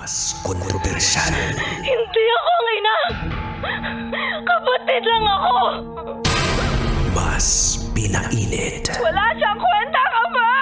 Mas kontrobersyal. Hindi ako ang ina! Kapatid lang ako! Mas pinainit. Wala siyang kwenta ka ba?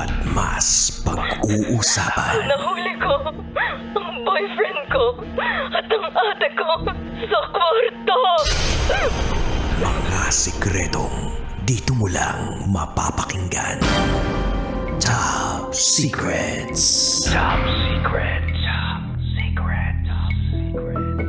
At mas pag-uusapan. Nahuli ko ang boyfriend ko at ang ate ko sa kwarto! Mga sikretong dito mo lang mapapakinggan. Top Secrets. Top Secret. Top Secret. Top Secret.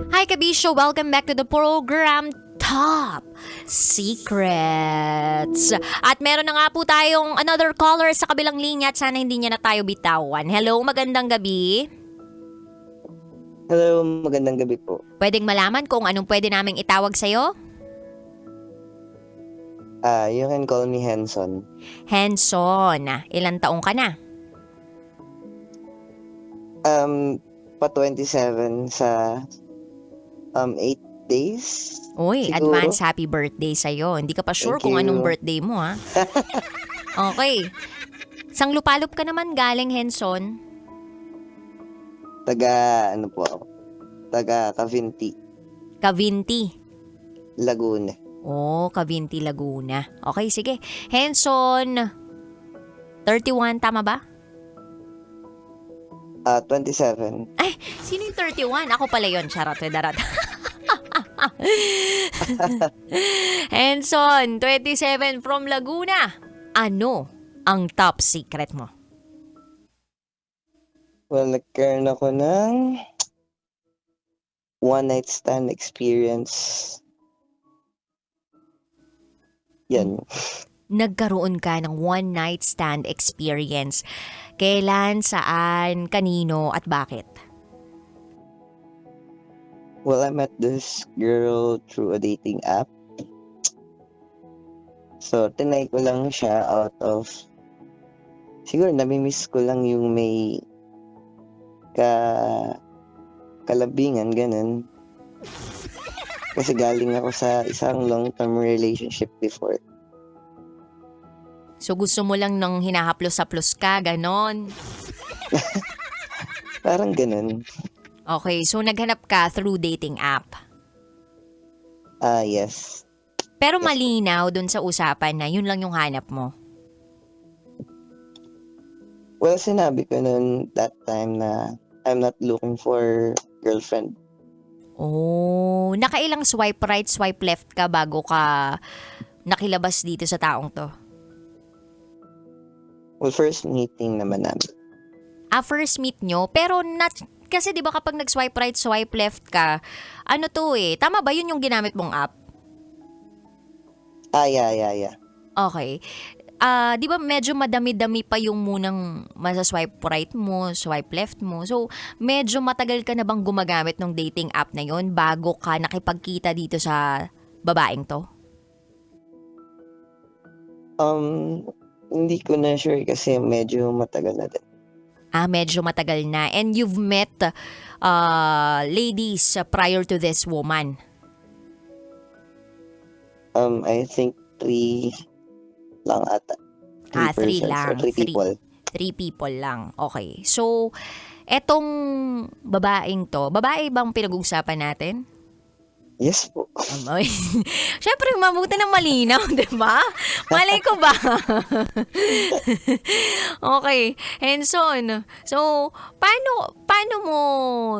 Hi Kabisyo! Welcome back to the program Top Secrets. At meron na nga po tayong another caller sa kabilang linya at sana hindi niya na tayo bitawan. Hello, magandang gabi. Hello, magandang gabi po. Pwedeng malaman kung anong pwede naming itawag sa'yo? You can call me Henson. Henson, ilang taong ka na? Pa 27 sa 8 days. Uy, Siguro. advance happy birthday sa'yo. Hindi ka pa sure Thank kung you. anong birthday mo, ha? Okay. Sang lupalop ka naman galing, Henson? Taga Cavinti, Cavinti. Laguna. Oh, Cavinti, Laguna. Okay, sige. Henson, 31, tama ba? 27. Ay, sino yung 31? Ako pala yun, charot, darat. Henson, 27 from Laguna. Ano ang top secret mo? Well, nagkaroon ako ng one night stand experience. Yan. Nagkaroon ka ng one night stand experience. Kailan, saan, kanino, at bakit? Well, I met this girl through a dating app. So, tinay ko lang siya out of... Siguro, namimiss ko lang yung may kalabingan, ganun. Kasi galing ako sa isang long-term relationship before. So gusto mo lang nang hinahaplos-haplos ka, ganon? Parang ganun. Okay, so naghanap ka through dating app. Yes. Pero malinaw dun sa usapan na yun lang yung hanap mo. Well, sinabi ko nun that time na I'm not looking for girlfriend. Oh, nakailang swipe right, swipe left ka bago ka nakilabas dito sa taong to? Well, first meeting naman namin. First meet nyo, pero kasi di ba kapag nag-swipe right, swipe left ka, ano to eh, tama ba yun yung ginamit mong app? Yeah. Okay. Di ba medyo madami-dami pa yung munang masa-swipe right mo, swipe left mo. So, medyo matagal ka na bang gumagamit ng dating app na yon bago ka nakipagkita dito sa babaeng to? Hindi ko na sure kasi medyo matagal na din. Medyo matagal na. And you've met ladies prior to this woman. I think 3 lang ata. 3 persons lang. or 3 people. 3 people lang. Okay. So, etong babaeng to, babae bang pinag-uusapan natin? Yes po. Siyempre, mabuti na malinaw, di ba? Malay ko ba? Okay. Henson, so, paano mo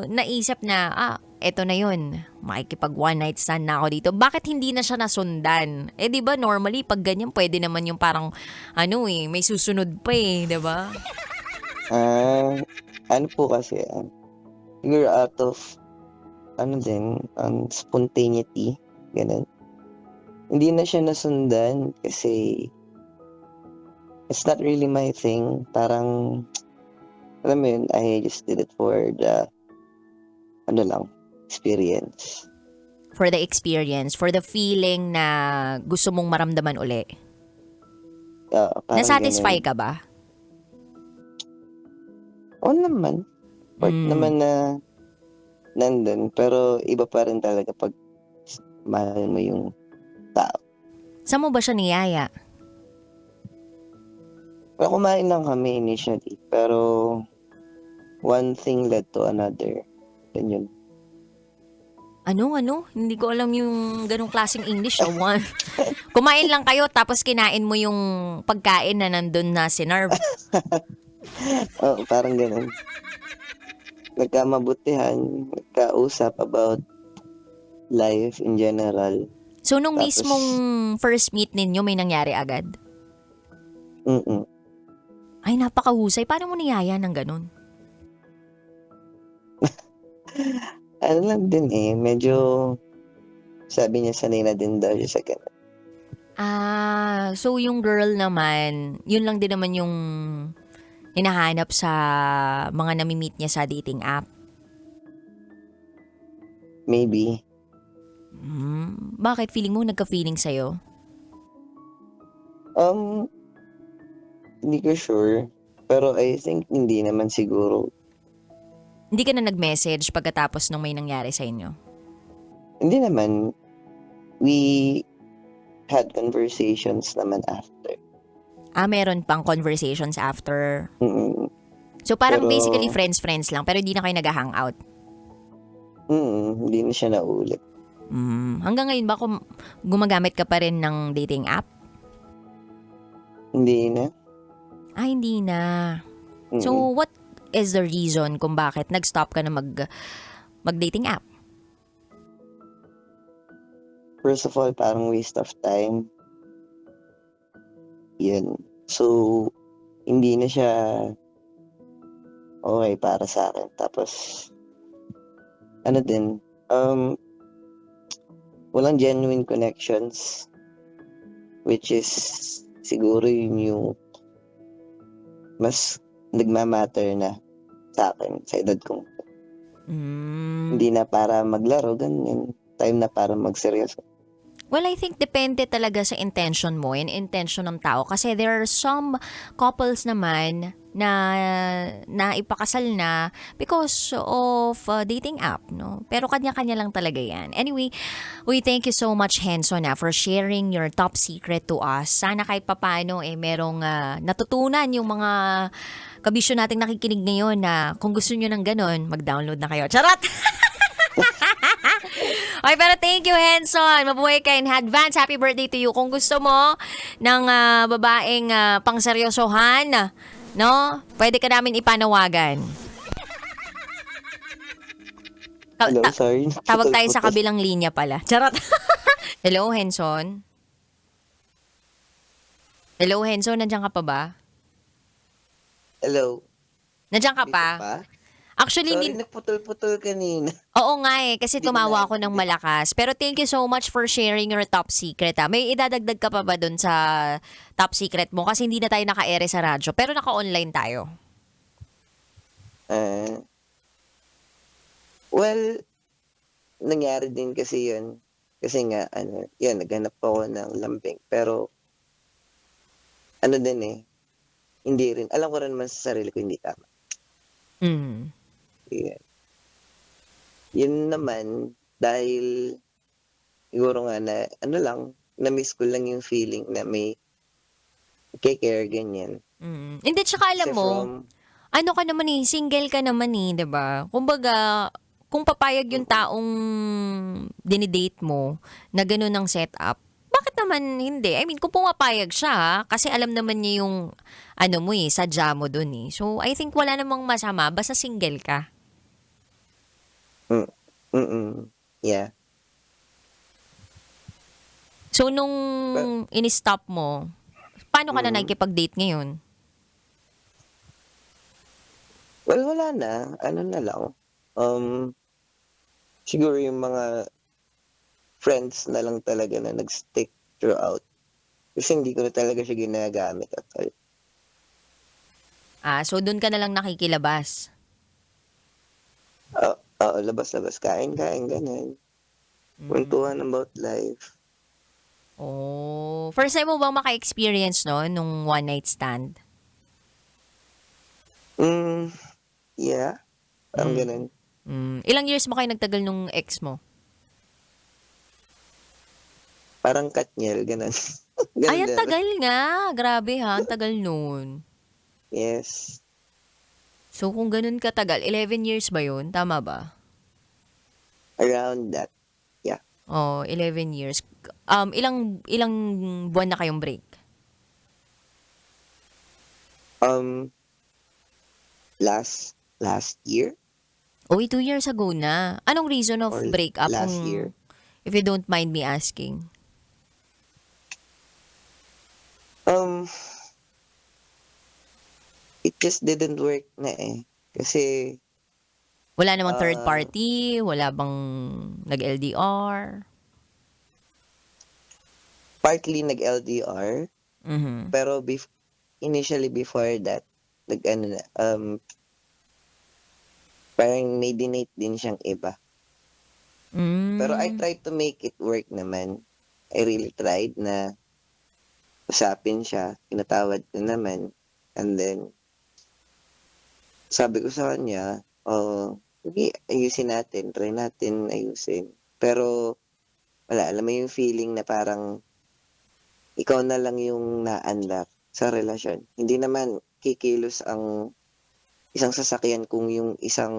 naisip na, eto na yun, makikipag one night stand na ako dito. Bakit hindi na siya nasundan? Di ba normally, pag ganyan, pwede naman yung parang, may susunod pa di ba? Ano po kasi, siguro out of spontaneity, ganun. Hindi na siya nasundan kasi it's not really my thing. Parang, alam mo yun, I just did it for the, experience. For the experience, for the feeling na gusto mong maramdaman uli. Parang Nasatisfy ganun. ka ba? Oo naman. Part naman na nandun, pero iba pa rin talaga pag mahal mo yung tao. Saan mo ba siya niyaya? Well, kumain lang kami initially, pero one thing led to another. Ganyan. Ano? Hindi ko alam yung ganong klaseng English. Kumain lang kayo tapos kinain mo yung pagkain na nandun na sinarve. Oo, parang ganun. Nagkamabutihan, nagkausap about life in general. So, nung Tapos, mismong first meet ninyo, may nangyari agad? mm Ay, napakahusay. Paano mo niyaya ng ganun? Ano lang din medyo sabi niya sanay na din daw siya sa ganun. So yung girl naman, yun lang din naman yung hinahanap sa mga nami-meet niya sa dating app. Maybe. Bakit? Feeling mo nagka-feeling sa'yo? Hindi ko sure. Pero I think hindi naman siguro. Hindi ka na nag-message pagkatapos nung may nangyari sa inyo? Hindi naman. We had conversations naman after. Meron pang conversations after. Mm-mm. So parang Pero- basically friends lang pero hindi na kayo nag-hangout. Hindi na siya naulit. Hanggang ngayon ba gumagamit ka pa rin ng dating app? Hindi na. Hindi na. Mm-mm. So what is the reason kung bakit nag-stop ka na mag-dating app? First of all, parang waste of time. Yun. So, hindi na siya okay para sa akin. Tapos, ano din, walang genuine connections. Which is, siguro yun yung mas nagmamatter na sa akin, sa edad kong. Hindi na para maglaro, ganyan. Time na para magseryoso. Well, I think depende talaga sa intention mo and intention ng tao. Kasi there are some couples naman na ipakasal na because of dating app, no? Pero kanya-kanya lang talaga yan. Anyway, we thank you so much, Henson, for sharing your top secret to us. Sana kahit papano merong natutunan yung mga kabisyo nating nakikinig ngayon na kung gusto nyo ng ganun, mag-download na kayo. Charot! Okay, pero thank you, Henson. Mabuhay ka in advance. Happy birthday to you. Kung gusto mo ng babaeng pangseryosohan, no? Pwede ka namin ipanawagan. Hello, sorry. Tawag tayo sa Putol-putol. kabilang linya pala. Charot. Hello, Henson? Hello, Henson? Nandiyan ka pa ba? Hello. Nandiyan ka Dito pa? pa? Actually, Sorry, nagputol-putol kanina. oo nga kasi Hindi ko tumawa ako ng narinig. malakas. Pero thank you so much for sharing your top secret. May idadagdag ka pa ba dun sa top secret mo? Kasi hindi na tayo naka-ere sa radyo. Pero naka-online tayo. Well, nangyari din kasi yun. Kasi nga, yun, naghanap ako ng lambing. Pero, hindi rin. Alam ko rin naman sa sarili ko, hindi tama. Yeah. Yun naman, dahil, siguro nga na, na-miss ko lang yung feeling na may care, ganyan. Hindi, tsaka alam Kasi mo, ano ka naman single ka naman 'di ba? Kumbaga, kung papayag yung taong dinidate mo na gano'n ang setup, bakit naman hindi? I mean, kung pumapayag siya, kasi alam naman niya yung sadya mo dun eh. So, I think wala namang masama, basta single ka. Yeah. So, nung in-stop mo, paano ka na nakikipag-date ngayon? Well, wala na. Ano na lang. Siguro yung mga friends na lang talaga na nag-stick throughout. Kasi hindi ko na talaga siya ginagamit at all. So doon ka na lang nakikilabas. Oo, labas-labas. Kain-kain, ganun. Kwentuhan about life. Oh, first time mo bang maka-experience nung one night stand? Yeah. Parang ganun. Ilang years mo kayo nagtagal nung ex mo? Parang Katniel, ganun. Ay, ang Ganda. tagal nga. Grabe ha, ang tagal nun. Yes. So, kung ganun katagal, 11 years ba yun? Tama ba? Around that. Oh, 11 years. Ilang buwan na kayong break? Last year Uy, 2 years ago na. Anong reason of or breakup? last year. If you don't mind me asking. It just didn't work na eh. Kasi, Wala namang third Ah. party? Wala bang nag-LDR? partly nag-LDR, Mhm. pero initially before that, parang may dinate din siyang iba. Pero I Mm. tried to make it work naman. I really tried na usapin siya, pinatawad ko naman, and then, sabi ko sa kanya, sige, ayusin natin, try natin ayusin. Pero, wala, alam mo yung feeling na parang, ikaw na lang yung na-unlock sa relasyon. Hindi naman kikilos ang isang sasakyan kung yung isang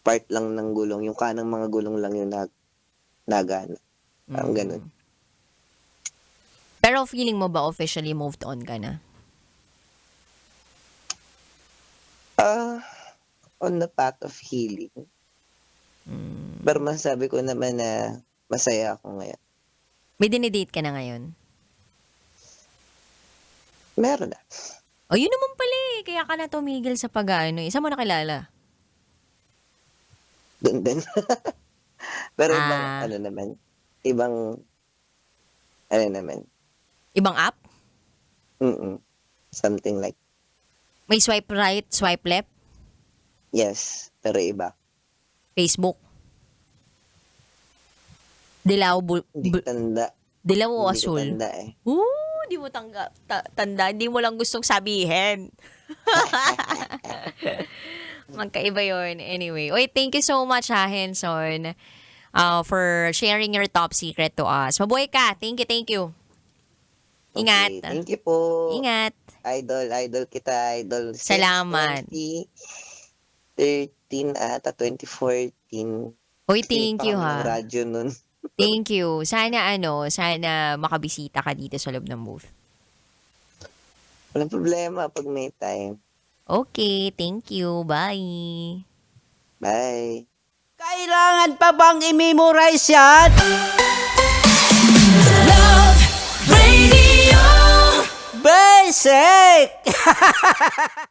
part lang ng gulong, yung kanang mga gulong lang yung nagana. Parang ganun. Pero feeling mo ba officially moved on ka na? On the path of healing. Pero masabi ko naman na masaya ako ngayon. May dinidate ka na ngayon? Meron na. O, yun naman pala eh. Kaya ka na tumigil sa pag-ano eh. Saan mo nakilala? Doon din. Pero Ah. ibang naman. Ibang app? Something like, May swipe right, swipe left? yes, pero iba. Facebook? Dilaw, Hindi ko tanda. dilaw o Hindi ko asul? tanda eh. Di mo tanda. Hindi mo lang gustong sabihin. Magkaiba yun. Anyway. Oy, thank you so much Henson, for sharing your top secret to us. Mabuhay ka. Thank you. Ingat. Okay, thank you po. Ingat. Idol kita, idol. Since Salamat. 2013 ata, 2014. Oy, thank you Ng ha. radyo nun. Thank you. Sana makabisita ka dito sa loob ng booth. Walang problema pag may time. Okay, thank you. Bye. Bye. Kailangan pa bang i-memorize yan? Love Radio. Basic!